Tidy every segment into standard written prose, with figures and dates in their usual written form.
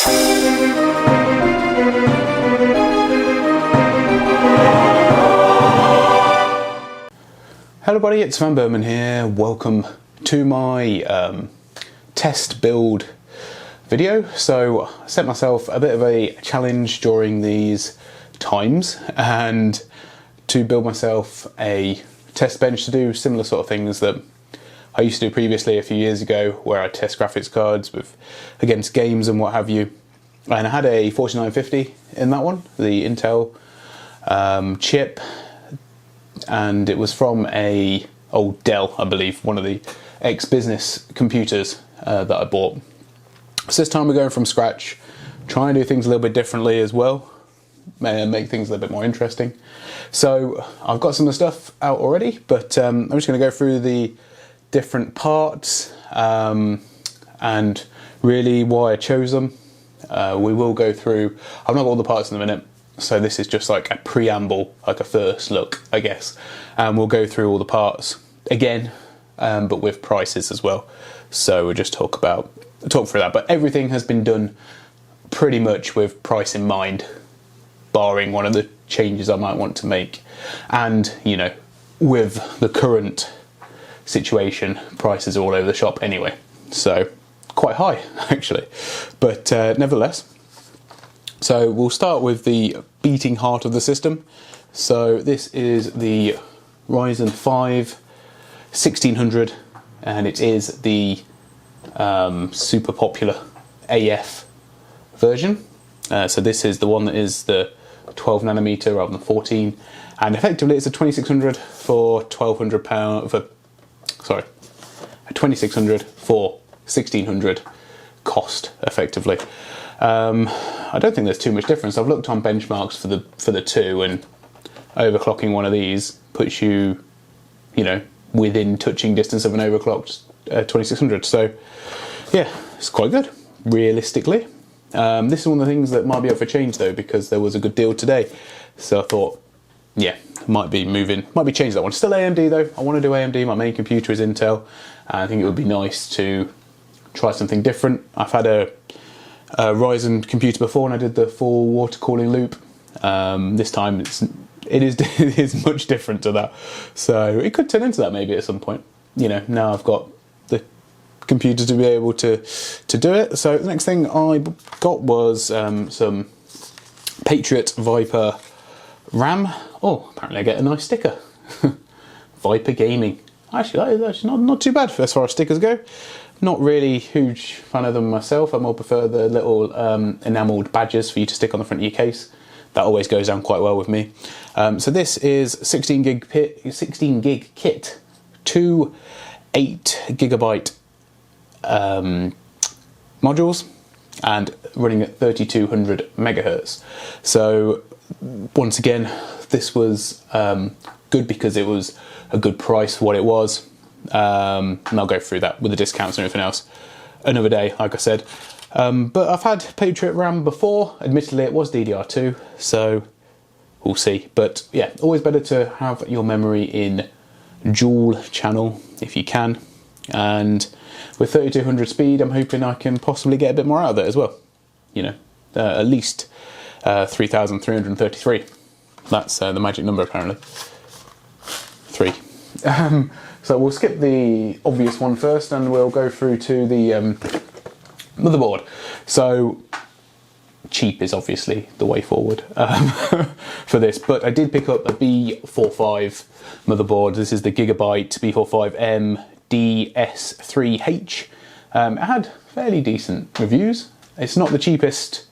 Hello everybody, it's vanburman here. Welcome to my test build video. So I set myself a bit of a challenge during these times and to build myself a test bench to do similar sort of things that I used to do previously a few years ago, where I test graphics cards against games and what have you. And I had a 4950 in that one, the Intel chip, and it was from a old Dell, I believe, one of the ex-business computers that I bought. So this time we're going from scratch, trying to do things a little bit differently as well, make things a little bit more interesting. So I've got some of the stuff out already, but I'm just going to go through the different parts and really why I chose them. We will go through, I've not got all the parts in a minute, so this is just like a preamble, like a first look, I guess. And we'll go through all the parts again, but with prices as well. So we'll just talk through that. But everything has been done pretty much with price in mind, barring one of the changes I might want to make. And, you know, with the current situation, prices are all over the shop anyway. So quite high, actually. But nevertheless. So we'll start with the beating heart of the system. So this is the Ryzen 5 1600, and it is the super popular AF version. So this is the one that is the 12 nanometer rather than 14, and effectively it's a 2600 for £1,200 a 2600 for 1600 cost effectively. I don't think there's too much difference. I've looked on benchmarks for the two, and overclocking one of these puts you, you know, within touching distance of an overclocked 2600. So yeah, it's quite good, realistically. This is one of the things that might be up for change though, because there was a good deal today. So I thought, yeah, might be changing that one. Still AMD though. I want to do AMD. My main computer is Intel, and I think it would be nice to try something different. I've had a Ryzen computer before, and I did the full water cooling loop. This time it is much different to that, so it could turn into that maybe at some point. You know, now I've got the computer to be able to do it. So the next thing I got was some Patriot Viper RAM. Oh, apparently I get a nice sticker. Viper Gaming. Actually, that's not too bad as far as stickers go. Not really huge fan of them myself. I more prefer the little enamelled badges for you to stick on the front of your case. That always goes down quite well with me. So this is 16 gig kit, two 8GB modules, and running at 3200 megahertz. So once again, this was good because it was a good price for what it was. And I'll go through that with the discounts and everything else another day, like I said. But I've had Patriot RAM before. Admittedly, it was DDR2, so we'll see. But yeah, always better to have your memory in dual channel if you can. And with 3200 speed, I'm hoping I can possibly get a bit more out of it as well. You know, at least 3333. That's the magic number apparently. 3. So we'll skip the obvious one first, and we'll go through to the motherboard. So cheap is obviously the way forward for this, but I did pick up a B45 motherboard. This is the Gigabyte B45M DS3H. It had fairly decent reviews. It's not the cheapest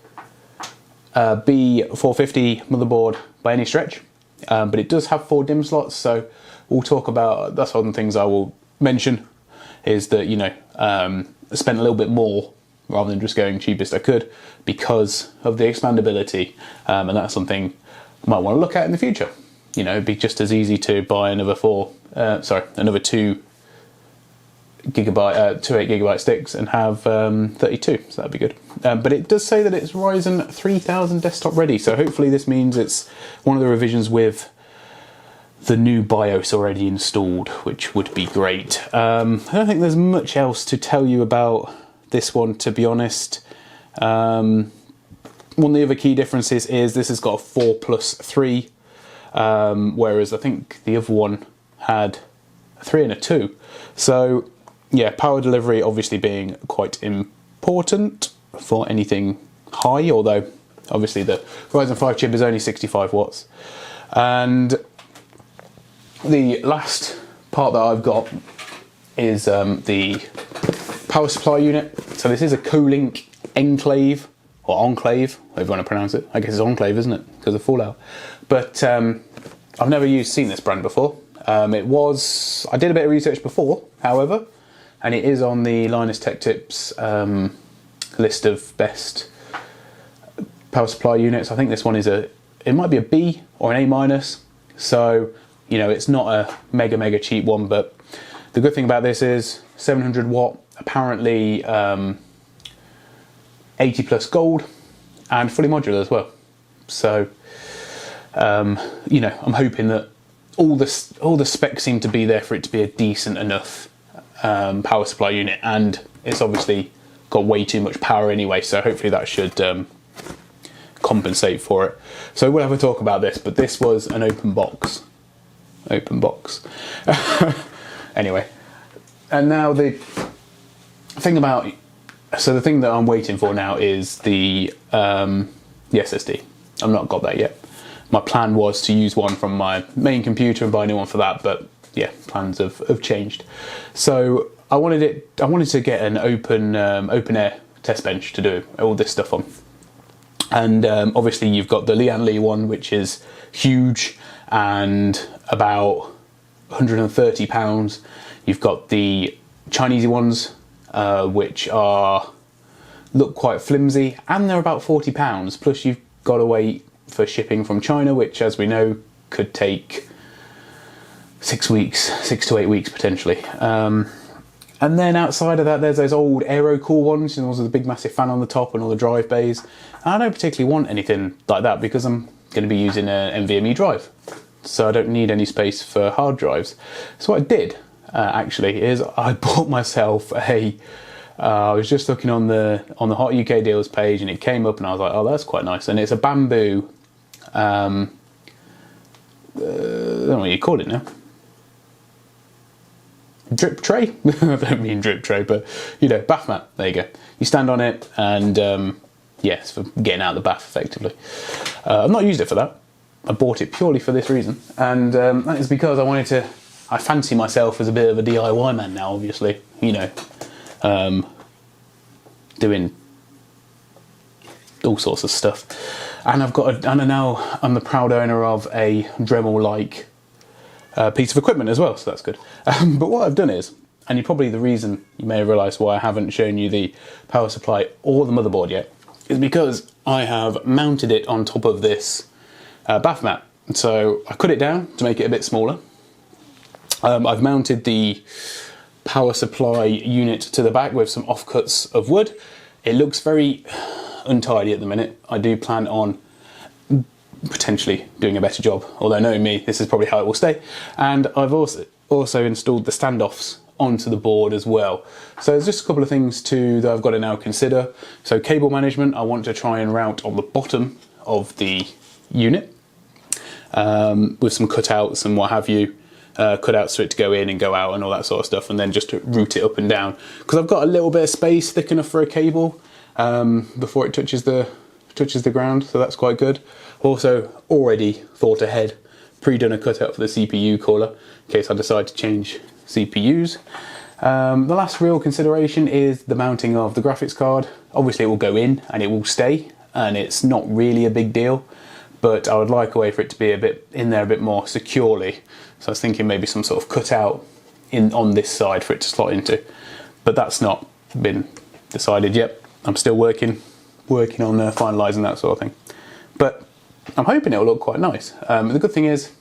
B450 motherboard by any stretch, but it does have 4 DIMM slots, so we'll talk about, that's one of the things I will mention, is that, you know, I spent a little bit more rather than just going cheapest I could because of the expandability, and that's something I might want to look at in the future. You know, it'd be just as easy to buy another 2 8GB sticks and have 32, so that'd be good. But it does say that it's Ryzen 3000 desktop ready, so hopefully this means it's one of the revisions with the new BIOS already installed, which would be great. I don't think there's much else to tell you about this one, to be honest. One of the other key differences is this has got a 4+3, whereas I think the other one had a 3 and a 2. So yeah, power delivery obviously being quite important for anything high, although obviously the Ryzen 5 chip is only 65 watts. And the last part that I've got is the power supply unit. So this is a Colink Enclave, or Enclave, however you want to pronounce it. I guess it's Enclave, isn't it? Because of Fallout. But I've never seen this brand before. I did a bit of research before, however, and it is on the Linus Tech Tips list of best power supply units. I think this one is it might be a B or an A-. So, you know, it's not a mega cheap one, but the good thing about this is 700 watt, apparently 80 plus gold, and fully modular as well. So, you know, I'm hoping that all the specs seem to be there for it to be a decent enough power supply unit, and it's obviously got way too much power anyway, so hopefully that should compensate for it. So we'll have a talk about this, but this was an open box. Anyway, and now the thing that I'm waiting for now is the SSD. I've not got that yet. My plan was to use one from my main computer and buy a new one for that, but yeah, plans have changed. So I wanted to get an open air test bench to do all this stuff on. And obviously you've got the Lian Li one, which is huge and about £130. You've got the Chinese ones, which look quite flimsy, and they're about £40. Plus you've got to wait for shipping from China, which, as we know, could take 6 to 8 weeks potentially. And then outside of that, there's those old Aerocool ones, and those with the big massive fan on the top and all the drive bays. And I don't particularly want anything like that because I'm going to be using an NVMe drive, so I don't need any space for hard drives. So what I did actually is I bought myself I was just looking on the Hot UK Deals page, and it came up, and I was like, oh, that's quite nice. And it's a bamboo, I don't know what you call it now. Drip tray? I don't mean drip tray, but you know, bath mat. There you go. You stand on it, and yeah, it's for getting out of the bath effectively. I've not used it for that. I bought it purely for this reason, and that is because I fancy myself as a bit of a DIY man now, obviously, you know, doing all sorts of stuff. And now I'm the proud owner of a Dremel-like piece of equipment as well, so that's good. But what I've done is, and the reason you may have realised why I haven't shown you the power supply or the motherboard yet, is because I have mounted it on top of this bath mat. So I cut it down to make it a bit smaller. I've mounted the power supply unit to the back with some offcuts of wood. It looks very untidy at the minute. I do plan on potentially doing a better job, although knowing me, this is probably how it will stay. And I've also installed the standoffs onto the board as well. So there's just a couple of things that I've got to now consider. So cable management, I want to try and route on the bottom of the unit with some cutouts and what have you. Cutouts for it to go in and go out and all that sort of stuff, and then just to route it up and down, because I've got a little bit of space thick enough for a cable before it touches the ground, so that's quite good. Also already thought ahead, pre-done a cutout for the CPU cooler in case I decide to change CPUs. The last real consideration is the mounting of the graphics card. Obviously it will go in and it will stay, and it's not really a big deal, but I would like a way for it to be a bit more securely. So I was thinking maybe some sort of cutout on this side for it to slot into, but that's not been decided yet. I'm still working on finalising that sort of thing, but I'm hoping it'll look quite nice. The good thing is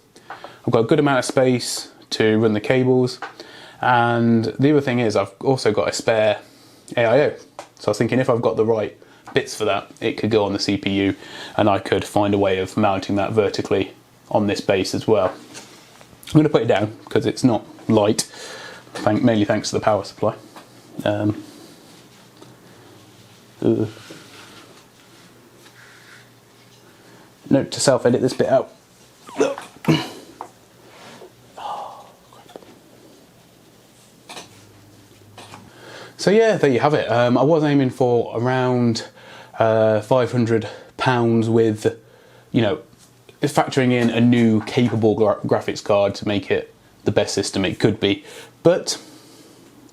I've got a good amount of space to run the cables, and the other thing is I've also got a spare AIO. So I was thinking if I've got the right bits for that, it could go on the CPU, and I could find a way of mounting that vertically on this base as well. I'm going to put it down because it's not light, mainly thanks to the power supply. Note to self, edit this bit out. So yeah, there you have it. I was aiming for around £500 with, you know, factoring in a new capable graphics card to make it the best system it could be. But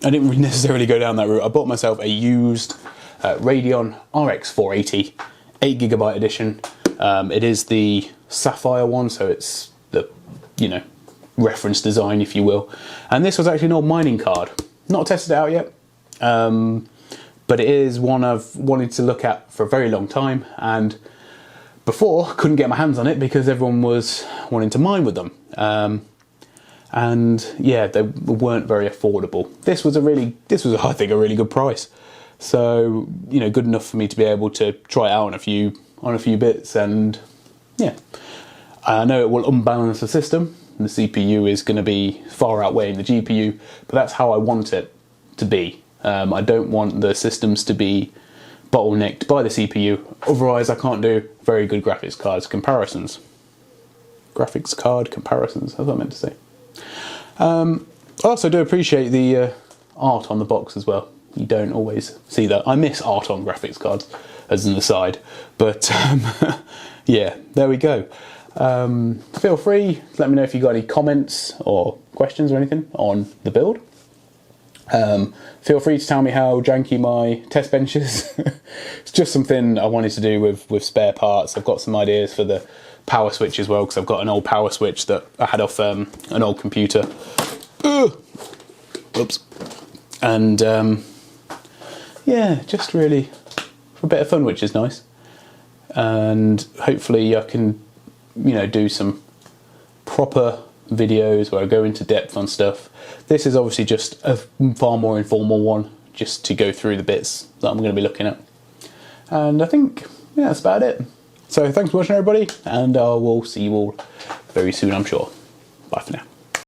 I didn't necessarily go down that route. I bought myself a used Radeon RX 480 8GB edition. It is the Sapphire one, so it's the, you know, reference design, if you will. And this was actually an old mining card. Not tested it out yet. But it is one I've wanted to look at for a very long time, and before couldn't get my hands on it because everyone was wanting to mine with them, and yeah, they weren't very affordable. This was I think a really good price, so you know, good enough for me to be able to try it out on a few bits, and yeah, I know it will unbalance the system. The CPU is going to be far outweighing the GPU, but that's how I want it to be. I don't want the systems to be bottlenecked by the CPU, otherwise I can't do very good graphics card comparisons. Graphics card comparisons, that's what I meant to say. I also do appreciate the art on the box as well. You don't always see that. I miss art on graphics cards, as an aside, but yeah, there we go. Feel free to let me know if you got any comments or questions or anything on the build. Feel free to tell me how janky my test bench is. It's just something I wanted to do with spare parts. I've got some ideas for the power switch as well, because I've got an old power switch that I had off an old computer. Oops. And yeah, just really for a bit of fun, which is nice. And hopefully I can, you know, do some proper videos where I go into depth on stuff. This is obviously just a far more informal one, just to go through the bits that I'm going to be looking at. And I think, yeah, that's about it. So thanks for watching, everybody, and I will see you all very soon, I'm sure. Bye for now.